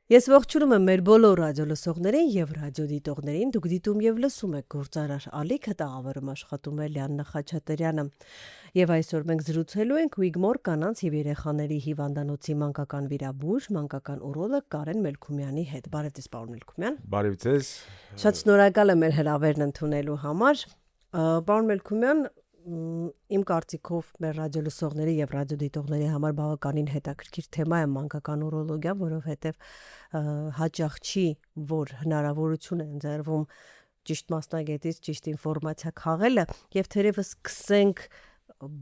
Ես ողջունում եմ մեր բոլոր ռադիոլսողներին եւ ռադիոդիտողներին։ Դուք դիտում եւ լսում եք Գործարար ալիքը, տաղավարում աշխատում է Լիաննա Խաչատրյանը։ Եվ այսօր մենք զրուցելու ենք Ուիգմոր կանանց եւ երեխաների հիվանդանոցի մանկական վիրաբույժ, մանկական ուրոլոգ Կարեն Մելքումյանի հետ։ Բարև ձեզ, պարոն Մելքումյան։ Բարև ձեզ։ Շատ շնորհակալ եմ մեր հրավերն ընդունելու համար։ Պարոն Մելքումյան, իմ կարծիքով մեր ռադիոլսողների եւ ռադիոդիտողների համար բավականին հետաքրքիր թեմա է մանկական ուրոլոգիան, որովհետեւ հաճախ չի, որ հնարավորություն է ընձեռվում ճիշտ մասնագետից ճիշտ ինֆորմացիա քաղելը եւ թերևս սկսենք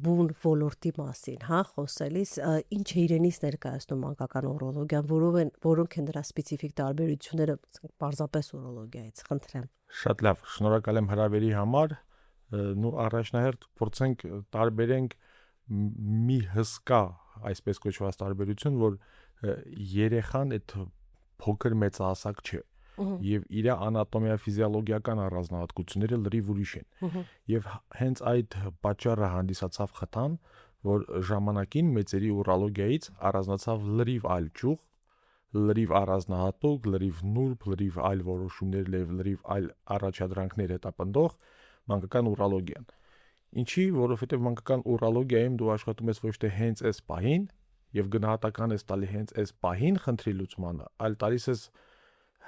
բուն ոլորտի մասին, խոսելիս ինչ է իրենից ներկայացնում մանկական ուրոլոգիան, որոնք են դրա սպეციფიկ տարբերությունները, պարզապես ուրոլոգիայից, խնդրեմ։ Շատ լավ, շնորհակալ եմ հրավերի համար։ Առաջնահերթ փորձենք տարբերենք մի հսկա, այսպես կոչված տարբերություն, որ երեխան այդ փոքր մեծահասակ չէ եւ իր անատոմիա ֆիզիոլոգիական առանձնահատկությունները լրիվ ուրիշ են։ Եվ հենց այդ պատճառը հանդիսացավ խթան, որ ժամանակին մեծերի ուրոլոգիայից առանձնացավ լրիվ այլ ճյուղ, լրիվ առանձնահատուկ, լրիվ նուրբ, լրիվ այլ որոշումներ, լրիվ այլ առաջադրանքներ հետապնդող մանկական ուրոլոգիան։ Ինչի, որովհետև մանկական ուրոլոգիայում դու աշխատում ես ոչ թե հենց այս պահին եւ գնահատական ես տալի հենց այս պահին խնդրի լուծմանը, այլ տալիս ես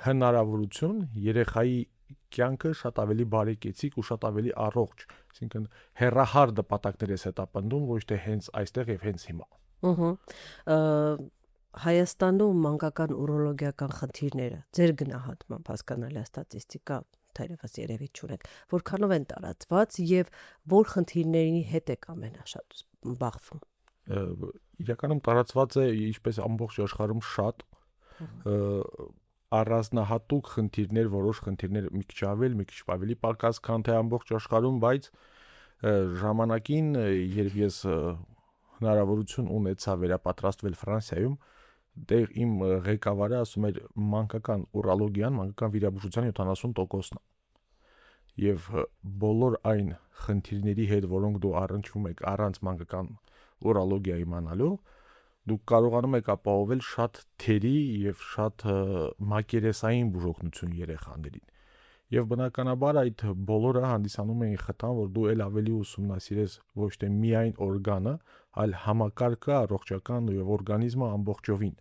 հնարավորություն երեխայի կյանքը շատ ավելի բարեկեցիկ ու շատ ավելի առողջ, այսինքն հեռահար նպատակներ ես հետապնդում, ոչ թե հենց այստեղ եւ հենց հիմա։ Հայաստանում մանկական ուրոլոգիական խնդիրները ձեր գնահատմամբ հասկանալի է ստատիստիկա թերևս երևի չունեք, որքանով են տարածված եւ որ խնդիրների հետ եք ամենաշատ բախվում։ Իրականում տարածված է ինչպես ամբողջ աշխարհում շատ առանձնահատուկ խնդիրներ, որոշ խնդիրներ մի քիչ ավելի պակաս, քան թե ամբողջ աշխարհում, բայց ժամանակին, երբ ես հնարավորություն ունեցա վերապատրաստվել Ֆրանսիայում, դեր իմ ղեկավարը ասում էր մանկական ուրոլոգիան, մանկական վիրաբուժության 70%-ն է։ Եվ բոլոր այն խնդիրների հետ, որոնք դու առնչվում եք առանց մանկական ուրոլոգիա իմանալու, դուք կարողանում եք ապահովել շատ թերի եւ շատ մակերեսային բուժօգնություն երեխաներին։ Եվ բնականաբար այդ բոլորը հանդիսանում էին խթան, որ դու ել ավելի ուսումնասիրես ոչ թե միայն օրգանը, այլ համակարգը, առողջական եւ օրգանիզմը ամբողջովին։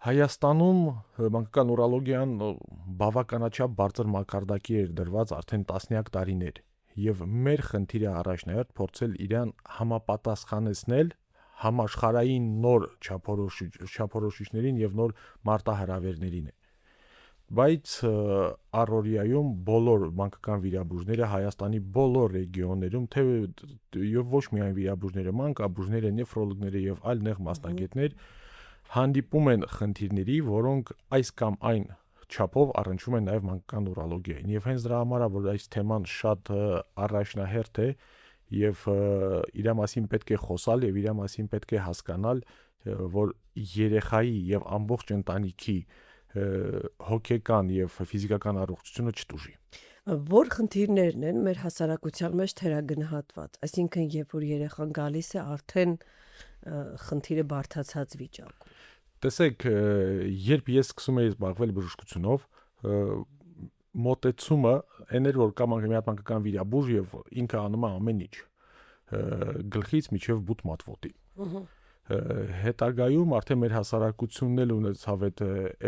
Հայաստանում մանկական ուրոլոգիան բավականաչափ բարձր մակարդակի էր դրված արդեն տասնյակ տարիներ, եւ մեր խնդիրը առաջնահերթ փորձել իրան համապատասխանեցնել համաշխարհային նոր չափորոշիչներին եւ նոր մարտահրավերներին է։ Բայց առօրյայում բոլոր մանկական վիրաբույժները Հայաստանի բոլոր ռեգիոններում, թե եւ ոչ միայն վիրաբույժները, մանկաբույժները, նեֆրոլոգները եւ այլ նեղ մասնագետներ հանդիպում են խնդիրների, որոնք այս կամ այն չափով առնչվում են նաեւ մանկական ուրոլոգիային։ Եվ հենց դրա համար է, որ այս թեման շատ առաջնահերթ է եւ իր մասին պետք է խոսալ եւ իր մասին պետք է հասկանալ, որ երեխայի եւ ամբողջ ընտանիքի հոգեկան եւ ֆիզիկական առողջությունը չտուժի։ Որ խնդիրներն են մեր հասարակության մեջ թերագնահատված, այսինքն երբ որ երեխան գալիս է արդեն խնդիրը բարդացած վիճակում։ Տեսեք, երբ ես սկսում էի զբաղվել բժշկությունով, մոտեցումը այն էր, որ կա մի հատ մանկական վիրաբույժ եւ ինքը անում է ամեն ինչ, գլխից մինչեւ բութ մատվոտի։ Հետագայում արդեն մեր հասարակությունն էլ ունեցավ այդ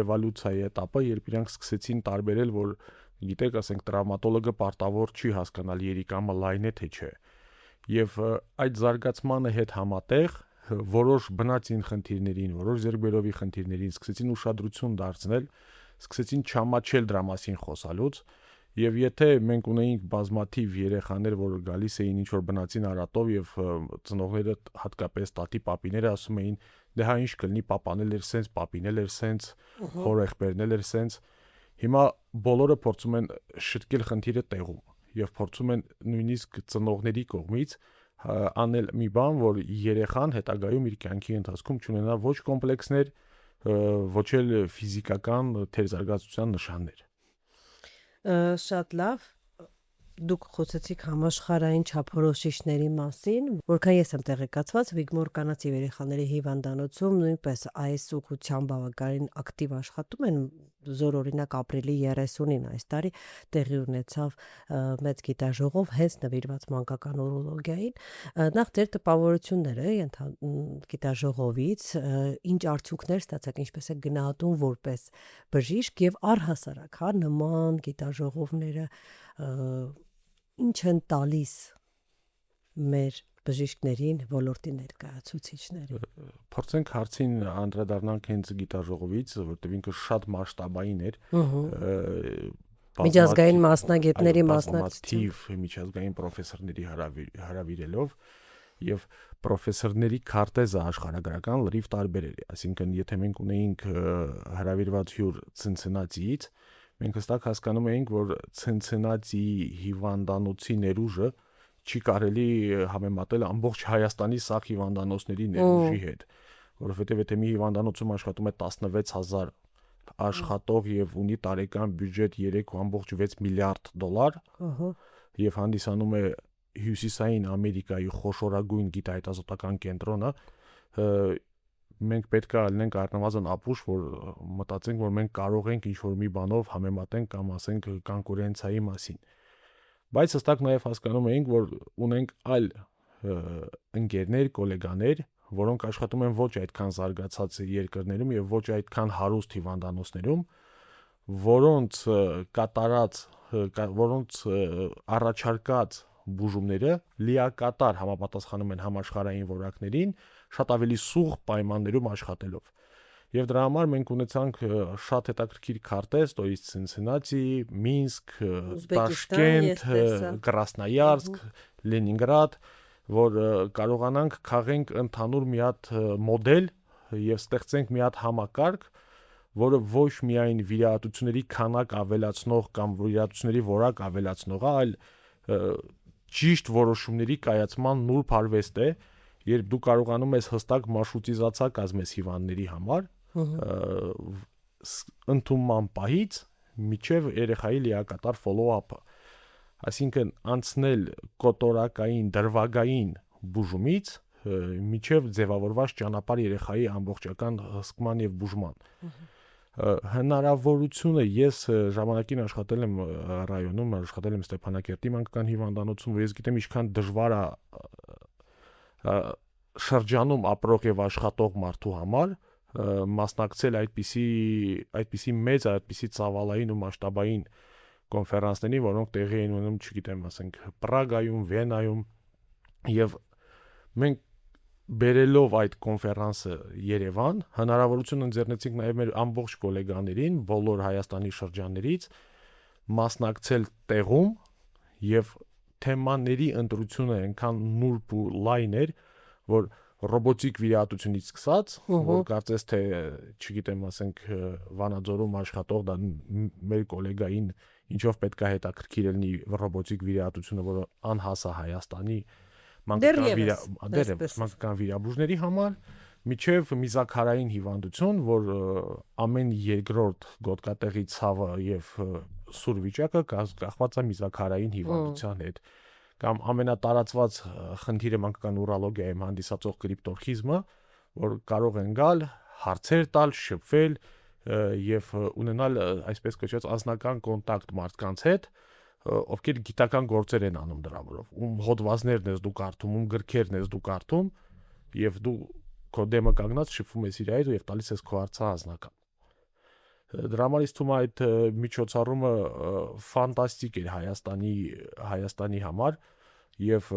էվոլյուցիայի этаպը, երբ իրանք սկսեցին տարբերել, որ գիտեք, ասենք տրավմատոլոգը պարտավոր չի հասկանալ երիկամը լայն է թե չէ։ Եվ այդ զարգացմանը հետ համատեղ որոշ բնածին խնդիրներին, որոշ ձեռքբերովի խնդիրներին սկսեցին ուշադրություն դարձնել, սկսեցին չամաչել դրա մասին խոսալուց, եւ եթե մենք ունեինք բազմաթիվ երեխաներ, որ գալիս էին ինչ որ բնածին արատով եւ ծնողները հատկապես տատի պապիները ասում էին, դե հա ինչ կլինի, պապան էլ էր սենց, պապին էլ էր սենց, հորեղբերն էլ էր սենց, հիմա բոլորը փորձում են շտկել խնդիրը տեղում եւ փորձում են նույնիսկ ծնողների կողմից անել մի բան, որ երեխան հետագայում իր կյանքի ընթացքում չունենա ոչ կոմպլեքսներ, ոչ էլ ֆիզիկական թերզարգացության նշաններ։ Շատ լավ, Դուք խոսեցիք համաշխարհային չափորոշիչների մասին, որքան ես եմ տեղեկացված, Վիգմոր կանանց եւ երեխաների հիվանդանոցում նույնպես այս ուղղությամբ բավականին ակտիվ աշխատում են։ Զոր օրինակ ապրիլի 30-ին այս տարի տեղի ունեցավ մեծ գիտաժողով հենց նվիրված մանկական ուրոլոգիային։ Նախ ձեր տպավորությունները գիտաժողովից, ինչ արդյունքներ ստացաք, ինչպես է գնահատում որպես բժիշկ եւ առհասարակ, հա, նման գիտաժողովները ինչ են տալիս մեր բժիշկներին, ոլորտի ներկայացուցիչներին։ Փորձենք հարցին անդրադառնանք հենց գիտաժողովից, որտեղ ինքը շատ մասշտաբային էր։ Միջազգային մասնագետների մասնակցությամբ միջազգային պրոֆեսորների հրավիրելով եւ պրոֆեսորների քարտեզը աշխարհագրական լրիվ տարբեր էր։ Այսինքն, եթե մենք ունեինք հրավիրված հյուր Ցինցինատիից, մենք հստակ հասկանում էինք, որ Ցինցինատիի հիվանդանոցի ներուժը չի կարելի համեմատել ամբողջ Հայաստանի սաղ հիվանդանոցների ներուժի հետ, որովհետև եթե մի հիվանդանոցում աշխատում է 16000 աշխատող եւ ունի տարեկան բյուջետ 3.6 միլիարդ դոլար, եւ հանդիսանում է Հյուսիսային Ամերիկայի խոշորագույն գիտահետազոտական կենտրոնը, մենք պետք է լինենք առնվազն ապուշ, որ մտածենք, որ մենք կարող ենք ինչ-որ մի բանով համեմատենք կամ ասենք կոնկուրենցիայի մասին։ Բայց հստակ նաև հասկանում էինք, որ ունենք այլ ընկերներ, գոլեգաներ, որոնք աշխատում են ոչ այդքան զարգացած երկրներում եւ ոչ այդքան հարուստ հիվանդանոցներում, որոնց առաջարկած բուժումները լիակատար համապատասխանում են համաշխարհային որակներին, շատ ավելի սուղ պայմաններում աշխատելով։ Եվ դրա համար մենք ունեցանք շատ հետաքրքիր քարտեզ, то есть Ցինցինատի, Մինսկ, Տաշկենտ, Կրասնոյարսկ, Լենինգրադ, որ կարողանանք քաղենք ընդհանուր մի հատ մոդել եւ ստեղծենք մի հատ համակարգ, որը ոչ միայն վիրահատությունների քանակ ավելացնող կամ վիրահատությունների որակ ավելացնող, այլ ճիշտ որոշումների կայացման նուրբ արվեստ է, երբ դու կարողանում ես հստակ մարշրուտիզացիա կազմես հիվանդների համար, ընդունման պահից մինչև երեխայի լիակատար follow-up-ը, այսինքն անցնել կոտորակային դրվագային բուժումից մինչև ձևավորված ճանապարհ երեխայի ամբողջական հսկման եւ բուժման։ Հնարավորությունը ես ժամանակին աշխատել եմ ռայոնում, աշխատել եմ Ստեփանակերտի մանկական հիվանդանոցում, ես գիտեմ ինչքան դժվար է շրջանում ապրող եւ աշխատող մարդու համար մասնակցել այդպիսի մեծ, այդպիսի ծավալային ու մասշտաբային կոնֆերանսների, որոնք տեղի էին ունենում, չգիտեմ, ասենք Պրագայում, Վենայում, եւ մենք բերելով այդ կոնֆերանսը Երևան, հնարավորություն ընձեռնեցինք նաև մեր ամբողջ գոլեգաներին, բոլոր Հայաստանի շրջաններից մասնակցել տեղում եւ թեմաների ընտրությունը այնքան նուրբ ու լայն էր, որ ռոբոտիկ վիրահատությունից սկսած, որ կարծես թե, չգիտեմ, ասենք Վանաձորում աշխատող դա մեր գոլեգային ինչով պետք է հետաքրքիր լինի ռոբոտիկ վիրահատությունը, որը անհաս է Հայաստանի մանկական վիրաբույժների համար, միջև միզաքարային հիվանդություն, որ ամեն երկրորդ գոտկատեղի ցավը եւ սուր վիճակը կախված է միզաքարային հիվանդության հետ, կամ ամենատարածված խնդիրը մանկական ուրոլոգիայում հանդիսացող կրիպտորխիզմը, որ կարող են գալ, հարցեր տալ, շփվել եւ ունենալ այսպես կոչված անձնական կոնտակտ մարդկանց հետ, ովքեր գիտական գործեր են անում դրա վրով, ում հոդվածներն ես դու կարդում, ում գրքերն ես դու կարդում, եւ դու քո դեմը կանգնած շփվում ես իր հետ եւ տալիս ես քո հարցը անձնական։ Դրա համար ինձ թվում է այդ միջոցառումը ֆանտաստիկ էր Հայաստանի համար եւ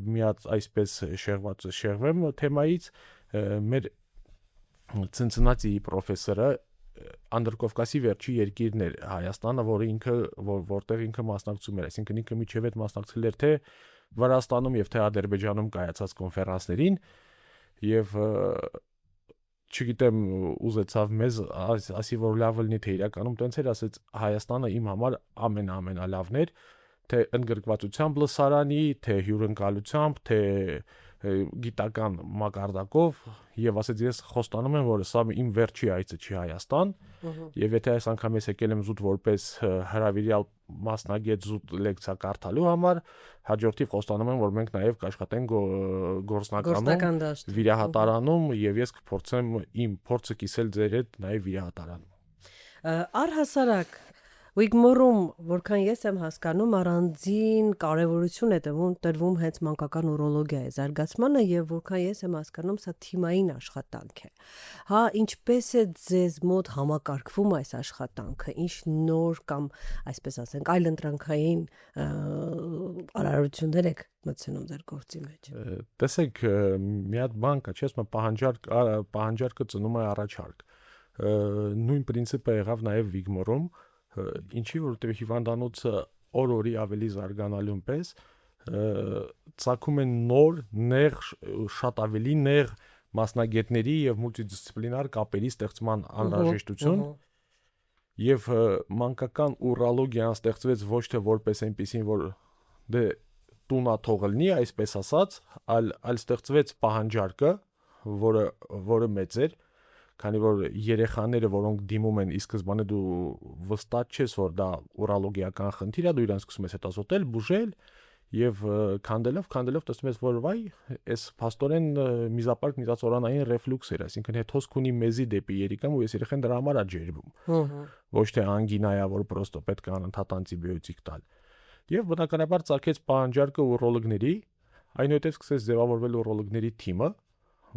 մի հատ այսպես շեղվեմ թեմայից մեր Ցինցինատիի պրոֆեսորը Անդրկովկասի վերջի երկիրն էր Հայաստանը, որտեղ ինքը մասնակցում էր, այսինքն ինքը միջև այդ մասնակցել էր թե Վրաստանում եւ թե Ադրբեջանում կայացած կոնֆերանսներին եւ չգիտեմ ուզեցավ մեզ ասի որ լավ լինի թե իրականում տենց էր, ասեց Հայաստանը իմ համար ամենալավն էր, թե ընդգրկվածությամբ լսարանի, թե հյուրընկալությամբ, թե գիտական մակարդակով եւ ասեց ես խոստանում եմ որ սա իմ վերջի այցը չի Հայաստան եւ եթե այս անգամ ես եկել եմ զուտ որպես հրավիրյալ մասնագետ զուտ լեկցիա կարդալու համար հաջորդիվ խոստանում եմ որ մենք նաեւ կաշխատենք գործնականում վիրահատարանում եւ ես կփորձեմ իմ փորձը կիսել ձեր հետ նաեւ վիրահատարանում առհասարակ Ուիգմորում, որքան ես եմ հասկանում, առանձին կարևորություն է տրվում հենց մանկական ուրոլոգիայի զարգացմանը եւ որքան ես եմ հասկանում, սա թիմային աշխատանք է։ Հա, ինչպես է ձեզ մոտ համակարգվում այս աշխատանքը, ինչ նոր կամ այսպես ասենք, այլընտրանքային արարություններ եք մտցնում ձեր գործի մեջ։ Տեսեք, մի հատ բան կա, չէ՞, պահանջարկը ծնում է առաջարկ։ Նույն պրինցիպը եղավ նաեւ Վիգմորում ինչի որովհետև հիվանդանոցը օր-օրի ավելի զարգանալուն պես ցակում են նոր նեղ շատ ավելի նեղ մասնագետների եւ մուլտիդիսցիպլինար կապերի ստեղծման անհրաժեշտություն եւ մանկական ուրոլոգիան ստեղծվեց ոչ թե որպես այնպեսին որ դե տունա թողլնի այսպես ասած այլ ստեղծվեց պահանջարկը որը մեծ էր քանի որ երեխաները որոնք դիմում են ի սկզբանե դու վստահ չես որ դա ուրոլոգիական խնդիր է դու իրան սկսում ես հետազոտել բուժել եւ քանդելով տեսնում ես որ վայ այս փաստորեն միզապարկ միզածորանային ռեֆլյուքս էր այսինքն հետ հոսք ունի մեզի դեպի երիկամ ու ես երեխան դրա համար է ջերվում ոչ թե անգինա է որ պրոստո պետք է անընդհատ անտիբիոտիկ տալ եւ բնականաբար ցակեց պահանջարկը ուրոլոգների այնուհետեւ սկսեց ձևավորվել ուրոլոգների թիմը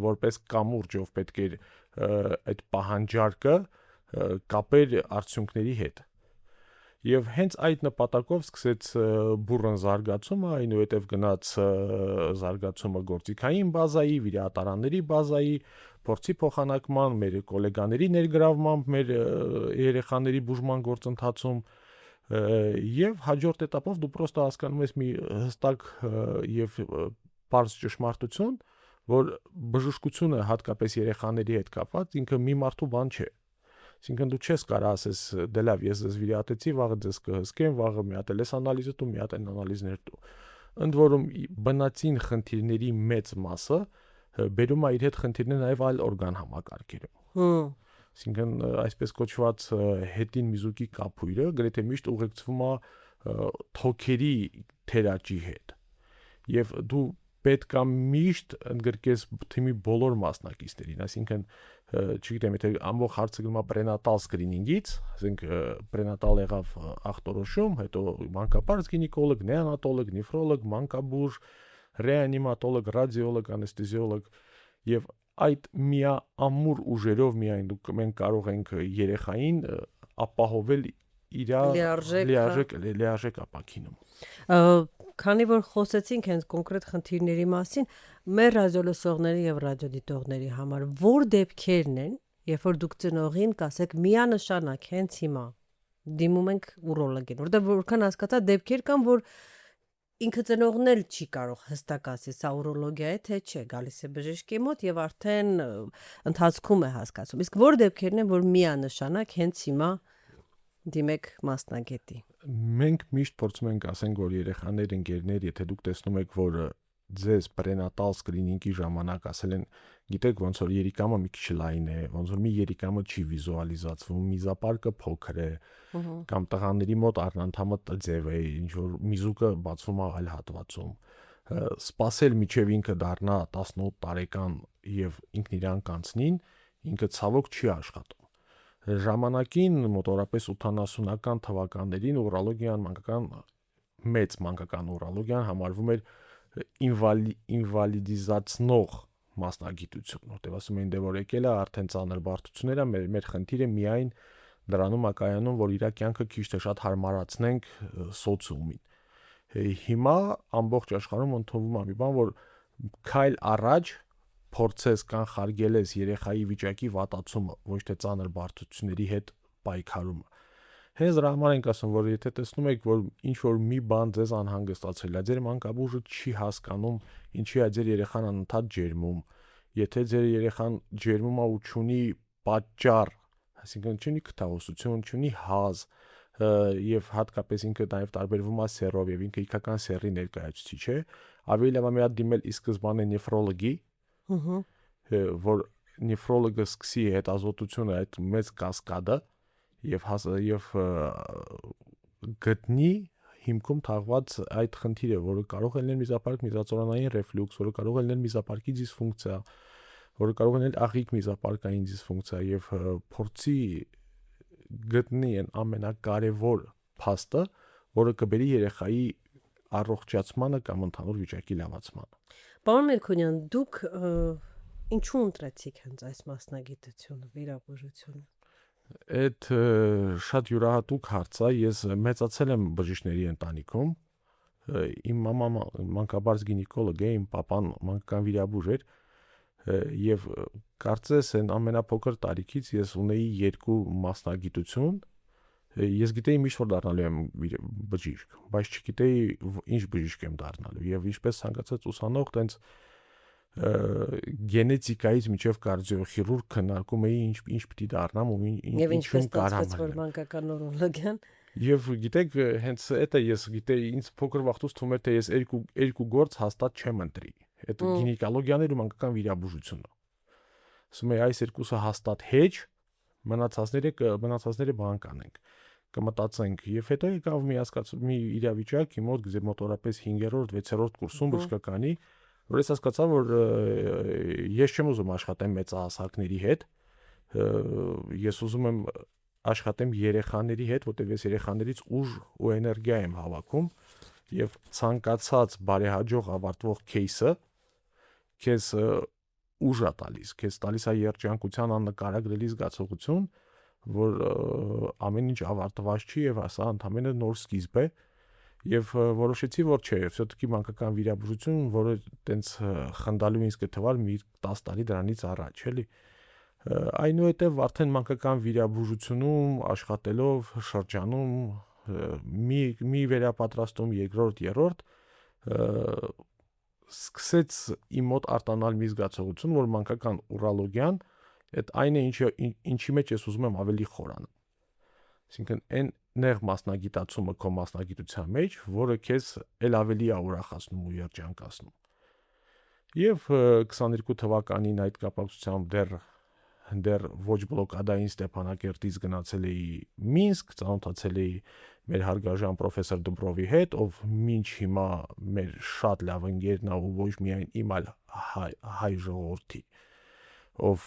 որպես կամուրջ ով պետք էր այդ պահանջարկը կապեր արդյունքների հետ եւ հենց այդ նպատակով սկսեց բուրըն զարգացումը այնուհետեւ գնաց զարգացումը գործիքային բազայի վիրահատարանների բազայի փորձի փոխանակման մեր գոլեգաների ներգրավմամբ մեր երեխաների բուժման գործընթացում եւ հաջորդ этаպով դու պրոստը հասկանում ես մի հստակ եւ բարձ ճշմարտություն որ բժշկությունը հատկապես երեխաների հետ կապված ինքը մի մարդու բան չէ այսինքն դու չես կարող ասես դե լավ ես ձեզ վիրահատեցի վաղը ձեզ կհսկեմ վաղը մի հատ էս անալիզը դու մի հատ այն անալիզներ դու ընդ որում բնածին խնդիրների մեծ մասը բերում է իր հետ խնդիրներ նաև այլ օրգան համակարգերում այսինքն այսպես կոչված հետին միզուկի կապույրը գրեթե միշտ ուղեկցվում է թոքերի թերաճի հետ եւ դու պետք է միշտ ընդգրկես թիմի բոլոր մասնակիցներին, այսինքն չգիտեմ, եթե ամբողջ հարցը գնում է պրենատալ սկրինինգից, ասենք պրենատալ եղավ ախտորոշում, հետո մանկապարզ գինեկոլոգ, նեոնատոլոգ, նեֆրոլոգ, մանկաբույժ, ռեանիմատոլոգ, ռադիոլոգ, անեստեզիոլոգ եւ այդ միամուր ուժերով միայն մենք կարող ենք երեխային ապահովել իր լիարժեք ապակինում Քանի որ խոսեցինք հենց կոնկրետ խնդիրների մասին, մեր ռադիոլսողների եւ ռադիոդիտողների համար որ դեպքերն են, երբ որ դուք ծնողին կասեք միանշանակ հենց հիմա դիմում ենք ուրոլոգին, որտեղ որքան հասկացա դեպքեր կան, որ ինքը ծնողն էլ չի կարող հստակ ասել, սա ուրոլոգիա է թե չէ, գալիս է բժշկի մոտ եւ արդեն ընթացքում է հասկացում։ Իսկ որ դեպքերն են, որ միանշանակ հենց հիմա դիմեք մասնագետի։ Մենք միշտ փորձում ենք ասենք որ երեխաներ ընկերներ, եթե դուք տեսնում եք որ ձեզ պրենատալ սկրինինգի ժամանակ ասել են, գիտեք ոնց որ երիկամը մի քիչ լայն է, ոնց որ մի երիկամը չի վիզուալիզացվում, միզապարկը փոքր է, կամ տղաների մոտ առնանդամը ձև է, ինչ որ միզուկը բացվում է այլ հատվածում։ Սպասել միջև ինքը դառնա 18 տարեկան եւ ինքն իրան կանցնին, ինքը ցավոք չի աշխատում։ Ժամանակին մոտորապես 80-ական թվականներին ուրոլոգիան մեծ մանկական ուրոլոգիան համարվում էր ինվալիդիզացնող մասնագիտություն, որտեղ ասում էին դե որ եկել է արդեն ծանր բարդություններ է, մեր խնդիրը միայն դրանում է կայանում, որ իր կյանքը քիչ թե շատ հարմարացնենք սոցիումին։ Հիմա ամբողջ աշխարհում ընդունվում է մի բան, որ քայլ առաջ փորձես կանխարգելես երեխայի վիճակի վատացումը, ոչ թե ծանր բարդությունների հետ պայքարումը։ Հենց դրա համար ենք ասում, որ եթե տեսնում եք, որ ինչ որ մի բան ձեզ անհանգստացրել է, ձեր մանկաբույժը չի հասկանում, ինչի է ձեր երեխան անընդհատ ջերմում, եթե ձեր երեխան ջերմում է ու չունի պատճառ, այսինքն չունի քթահոսություն, չունի հազ, եւ հատկապես ինքը նաեւ տարբերվում է սերով եւ ինքը իքական սերի ներկայացուցիչ է, ավելի լավ է մի հատ դիմել ի սկզբանե նեֆրոլոգի, որ նեֆրոլոգը սկսի հետազոտությունը այդ մեծ կասկադը եւ գտնի հիմքում թաղված այդ խնդիրը, որը կարող է լինել միզապարկ միզածորանային ռեֆլյուքս, որը կարող է լինել միզապարկի դիսֆունկցիա, որը կարող է լինել աղիք միզապարկային դիսֆունկցիա եւ փորձի գտնի այն ամենակարևոր փաստը, որը կբերի երեխայի առողջացմանը կամ ընդհանուր վիճակի լավացմանը։ Պարոն Մելքոնյան, դուք ինչու ընտրեցիք հենց այս մասնագիտությունը, վիրաբուժությունը։ Այդ շատ յուրահատուկ հարց է, ես մեծացել եմ բժիշկների ընտանիքում, իմ մաման մանկաբարձ գինեկոլոգ է, իմ պապան մանկական վիրաբույժ էր, եւ կարծես այն ամենափոքր տարիքից ես ունեի երկու մասնագիտություն, ես գիտեի միշտ որ դառնալու եմ բժիշկ, բայց չգիտեի ինչ բժիշկ եմ դառնալու եւ ինչպես ցանկացած ուսանող տենց գենետիկայից միջև կարդիոխիրուրգ քննարկում էի ինչ պիտի դառնամ ու ինչում կարամ որ մանկական նորոլոգիան եւ գիտեք հենց այդ է ես գիտեի ինձ փոքր վախտուց թվում էր թե ես երկու գործ հաստատ չեմ ընտրի այդ գինեկոլոգիան ու մանկական վիրաբուժությունը ասում եի այս երկուսը հաստատ հեչ մնացածները բան կանենք կմտածենք եւ հետո եկավ մի իրավիճակ իմ մոտ մոտորապես 5-րդ 6-րդ կուրսում բժշկականի որ ես հասկացա որ ես չեմ ուզում աշխատեմ մեծահասակների հետ ես ուզում եմ աշխատեմ երեխաների հետ որտեղ ես երեխաներից ուժ ու էներգիա եմ հավաքում եւ ցանկացած բարեհաջող ավարտվող кейսը քեզ ուժ է տալիս է երջանկության աննկարագրելի զգացողություն որ ամեն ինչ ավարտված չի եւ ասա ընդամենը նոր սկիզբ է Եվ որոշեցի, որ չէ, все-таки մանկական վիրաբուժություն, որը տենց խնդալու ինձ կթվար մի 10 տարի դրանից առաջ, էլի։ Այնուհետև արդեն մանկական վիրաբուժությունում աշխատելով շրջանում մի վերապատրաստում երկրորդ, երրորդ սկսեց իմ մոտ արտանալ մի զգացողություն, որ մանկական ուրոլոգիան այդ այն է, ինչի մեջ ես ուզում եմ ավելի խորանալ։ Այսինքն այն նեղ մասնագիտացումը քո մասնագիտության մեջ, որը քեզ ել ավելի է ուրախացնում ու երջանկացնում։ Եվ 22 թվականին այդ կապակցությամբ դեռ ոչ բլոկադային Ստեփանակերտից գնացել էի Մինսկ, ծանոթացել էի մեր հարգարժան պրոֆեսոր Դուբրովի հետ, ով մինչ հիմա մեր շատ լավ ընկերն է ու ոչ միայն իմ, այլ հայ ժողովրդի ով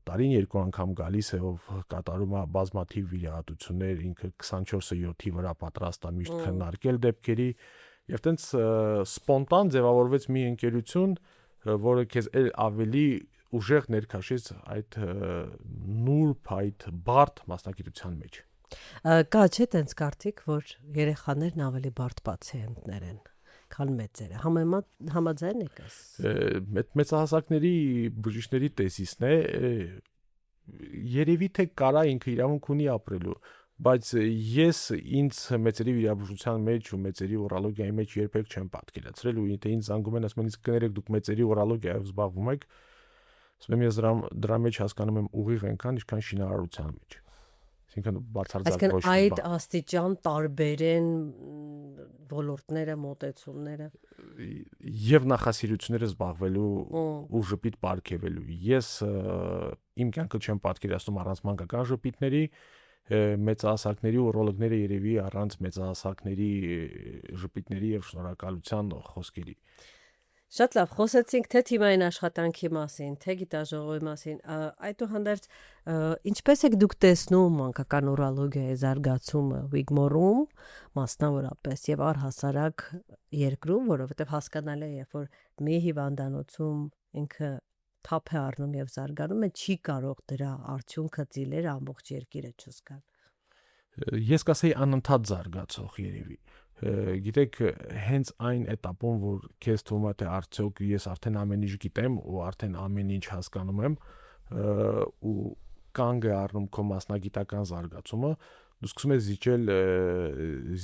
տարին երկու անգամ գալիս է, ով կատարում է բազմաթիվ վիրահատություններ, ինքը 24/7-ի վրա պատրաստ է միշտ քննարկել դեպքերի, եւ տենց սպոնտան ձևավորվեց մի ընկերություն, որը քեզ ավելի ուժեղ ներքաշեց այդ նուրբ, այդ բարդ մասնագիտության մեջ։ Կա չէ տենց կարծիք, որ երեխաներն ավելի բարդ պացիենտներ են։ Քան մեծերը։ Համաձայն եք այս։ Մեծահասակների բժիշկների տեսիսն է, երևի թե կարա ինքը իրավունք ունի ապրելու, բայց ես ինձ մեծերի վիրաբուժության մեջ ու մեծերի ուրոլոգիայի մեջ երբեք չեմ պատկերացրել ու եթե ինձ զանգում են ասում են իսկ կներեք դուք մեծերի ուրոլոգիայով զբաղվում եք, ասում եմ ես դրա մեջ հասկանում եմ ուղիղ այնքան, ինչքան շինարարության մեջ։ Այսինքն բացարձակ ոչ մի այդ աստիճան տարբեր են ոլորտները, մոտեցումները եւ նախասիրությունները զբաղվելու ու ժպիտ պարգևելու։ Ես իմ կյանքը չեմ պատկերացնում առանց մանկական ժպիտների, մեծահասակների ուրոլոգները երևի առանց մեծահասակների ժպիտների եւ շնորհակալության խոսքերի։ Շատ լավ, խոսեցինք թե թիմային աշխատանքի մասին, թե գիտաժողովի մասին, այդուհանդերձ ինչպես եք դուք տեսնում մանկական ուրոլոգիայի զարգացումը Վիգմորում, մասնավորապես եւ առհասարակ երկրում, որովհետեւ հասկանալի է, երբ որ մի հիվանդանոցում ինքը թափ է առնում եւ զարգանում է, չի կարող դրա արդյունքը ծիլեր ամբողջ երկիրը չզգալ։ Ես կասեի անընդհատ զարգացող երևի։ Գիտեք, հենց այն этаպում, որ քեզ թվում է թե արդյոք ես արդեն ամեն ինչ գիտեմ ու արդեն ամեն ինչ հասկանում եմ ու կանգ է առնում քո մասնագիտական զարգացումը, դու սկսում ես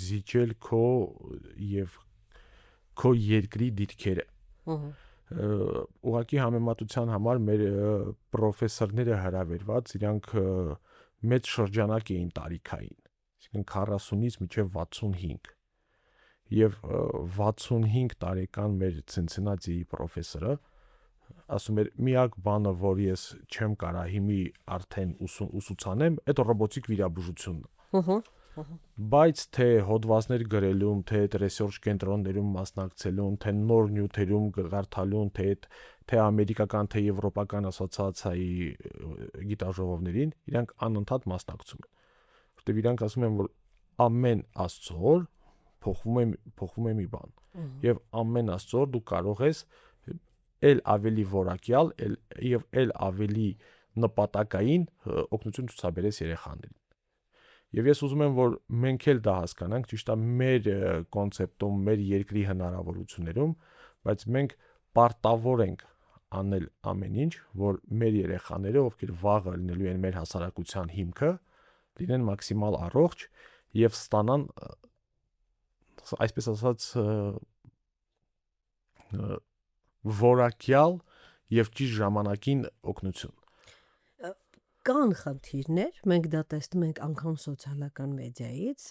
զիջել քո եւ քո երկրի դիրքերը։ Ուղղակի համեմատության համար մեր պրոֆեսորները հրավերված, իրանք մեծ շրջանակ էին տարիքային։ այսինքն 40-ից մինչև 65 եւ 65 տարեկան մեր Cincinnati-ի պրոֆեսորը ասում էր միակ բանը, որ ես չեմ կարա հիմի արդեն ուսուցանեմ, այդ ռոբոտիկ վիրաբուժությունն է։ Բայց թե հոդվածներ գրելուն, թե այդ research կենտրոններում մասնակցելուն, թե նոր նյութերում գարտալուն, թե ամերիկական, թե եվրոպական ասոցիացիայի գիտաժողովներին, իրանք անընդհատ մասնակցում են։ Որտեղ իրանք ասում են, որ ամեն աստծոր փոխվում է մի բան։ Եվ ամեն աստծոր դու կարող ես էլ ավելի որակյալ եւ էլ ավելի նպատակային օգնություն ցուցաբերես երեխաներին։ Եվ ես ուզում եմ, որ մենք էլ դա հասկանանք, ճիշտ է, մեր կոնցեպտում, մեր երկրի հնարավորություններում, բայց մենք պարտավոր ենք անել ամեն ինչ, որ մեր երեխաները, ովքեր վաղը լինելու են մեր հասարակության հիմքը, լինեն մաքսիմալ առողջ եւ ստանան, այսպես ասած, որակյալ եւ ճիշտ ժամանակին օգնություն։ Կան խնդիրներ, մենք դա տեսնում ենք անգամ սոցիալական մեդիայից,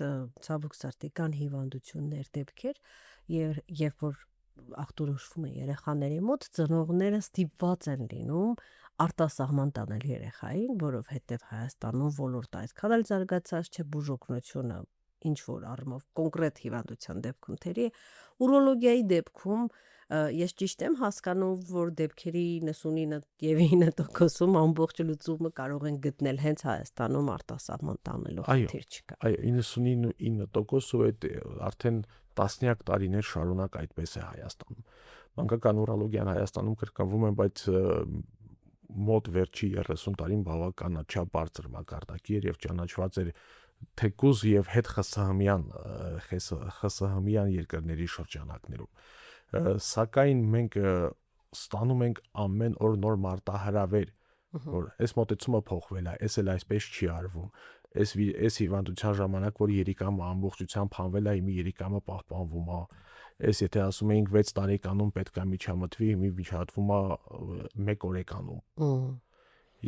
ցավոք սրտի կան հիվանդություններ, դեպքեր, երբ որ ախտորոշվում է երեխաների մոտ, ծնողները ստիպված են լինում արտասահման տանել երեխային, որովհետև Հայաստանում ոլորտը այդքան էլ զարգացած չէ, բուժօգնությունը ինչ որ առումով կոնկրետ հիվանդության դեպքում թերի ուրոլոգիայի դեպքում ես ճիշտ եմ հասկանում, որ դեպքերի 99 եւ 9%-ում ամբողջ լուծումը կարող են գտնել հենց Հայաստանում արտասահման տանելով խնդիր չկա։ Այո, 99%-ը այդ արդեն տասնյակ տարիներ շարունակ այդպես է Հայաստանում։ Մանկական ուրոլոգիան Հայաստանում կրկնվում է, բայց մոտ վերջի 30 տարին բավականաչափ բարձր մակարդակի էր եւ ճանաչված էր թեկուզ եւ հետ ԽՍՀՄ-յան երկրների շրջանակներում։ Սակայն մենք ստանում ենք ամեն օր նոր մարտահրավեր, որ այս մոտեցումը փոխվել է, այս էլ այսպես չի արվում։ Այս հիվանդության ժամանակ, որ երիկամը ամբողջությամբ հանվել է, իմի երիկամը պահպանվում է։ Այս եթե ասում էինք 6 տարեկանում պետք է միջամտվի, իմի միջատվում է 1 օրեկանում։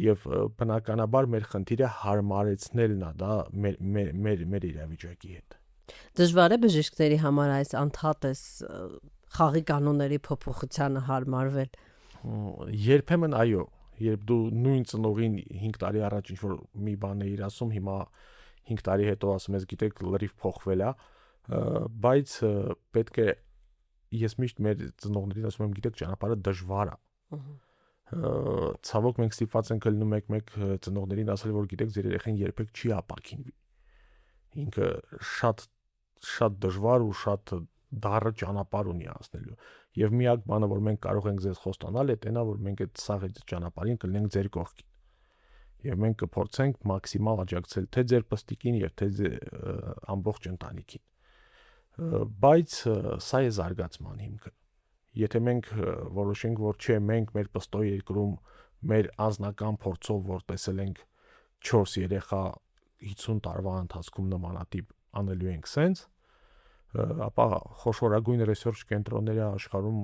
Եվ բնականաբար մեր խնդիրը հարմարեցնելն է դա մեր իրավիճակի հետ։ Դժվար է բժիշկների համար այս անթատես խաղի կանոնների փոփոխությանը հարմարվել։ Երբեմն այո, երբ դու նույն ծնողին 5 տարի առաջ ինչ-որ մի բան էիր ասում, հիմա 5 տարի հետո ասում ես, գիտեք, լրիվ փոխվել է, բայց պետք է ես միշտ մեր ծնողներին ասում եմ, գիտեք, ճանապարհը դժվար է։ Ցավոք մենք ստիպված ենք լինում մեկ ծնողներին ասել, որ գիտեք, ձեր երեխան երբեք չի ապակինվի։ Ինքը շատ դժվար ու շատ դառը ճանապարհ ունի անցնելու։ Եվ միակ բանը, որ մենք կարող ենք ձեզ խոստանալ, է նա, որ մենք այդ սաղ ճանապարհին կլինենք ձեր կողքին։ Եվ մենք կփորձենք մաքսիմալ աջակցել թե ձեր պստիկին եւ թե ամբողջ ընտանիքին։ Բայց սա է զարգացման հիմքը։ Եթե մենք որոշենք, որ չէ, մենք մեր պստո երկրում մեր անձնական փորձով, որ տեսել ենք 4 երեխա 50 տարվա ընթացքում նմանատիպ անելու ենք սենց, ապա խոշորագույն research կենտրոնները աշխարհում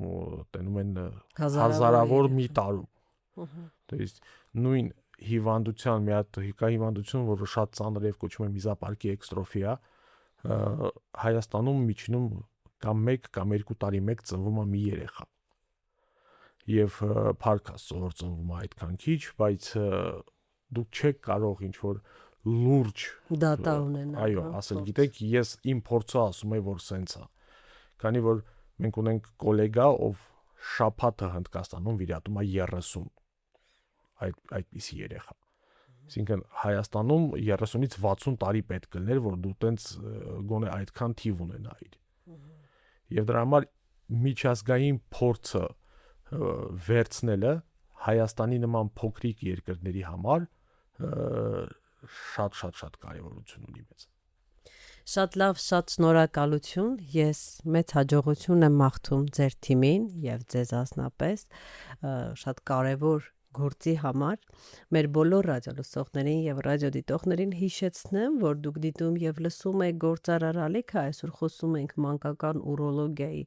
տենում են հազարավոր մի տարում։ То есть նույն հիվանդության մի հատ հիվանդություն, որը շատ ծանր է, կոչվում է միզապարկի էքստրոֆիա, Հայաստանում միջինում կամ 1 կամ 2 տարի մեկ ծնվում է մի երեխա։ Եվ փառք Աստծո, որ ծնվում է այդքան քիչ, բայց դուք չեք կարող ինչ որ լուրջ դատա ունենալ։ Այո, ասել, գիտեք, ես իմ փորձը ասում եմ, որ սենց է։ Քանի որ մենք ունենք գոլեգա, ով շաբաթը Հնդկաստանում վիրատում է 30 այդպիսի երեխա։ Այսինքն Հայաստանում 30-ից 60 տարի պետք է լիներ, որ դու տենց գոնե այդքան թիվ ունենայիր։ Եվ դրա համար միջազգային փորձը վերցնելը Հայաստանի նման փոքրիկ երկրների համար շատ կարևորություն ունի մեծ։ Շատ լավ, շատ շնորհակալություն։ Ես մեծ հաջողություն եմ մաղթում ձեր թիմին եւ ձեզ անձնապես։ Շատ կարևոր գործի համար մեր բոլոր ռադիոլսողներին եւ ռադիոդիտողներին հիշեցնեմ, որ դուք դիտում եւ լսում եք Գործարար ալիքը, այսօր խոսում ենք մանկական ուրոլոգիայի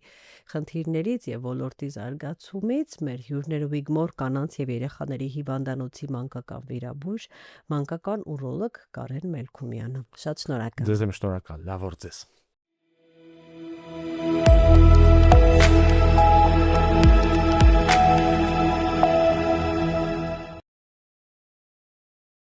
խնդիրներից եւ ոլորտի զարգացումից։ Մեր հյուրները Wigmore կանանց եւ երեխաների հիվանդանոցի մանկական վիրաբույժ, մանկական ուրոլոգ Կարեն Մելքումյանը։ Շատ շնորհակալ։ Ձեզ եմ շնորհակալ, լավ օր ձեզ։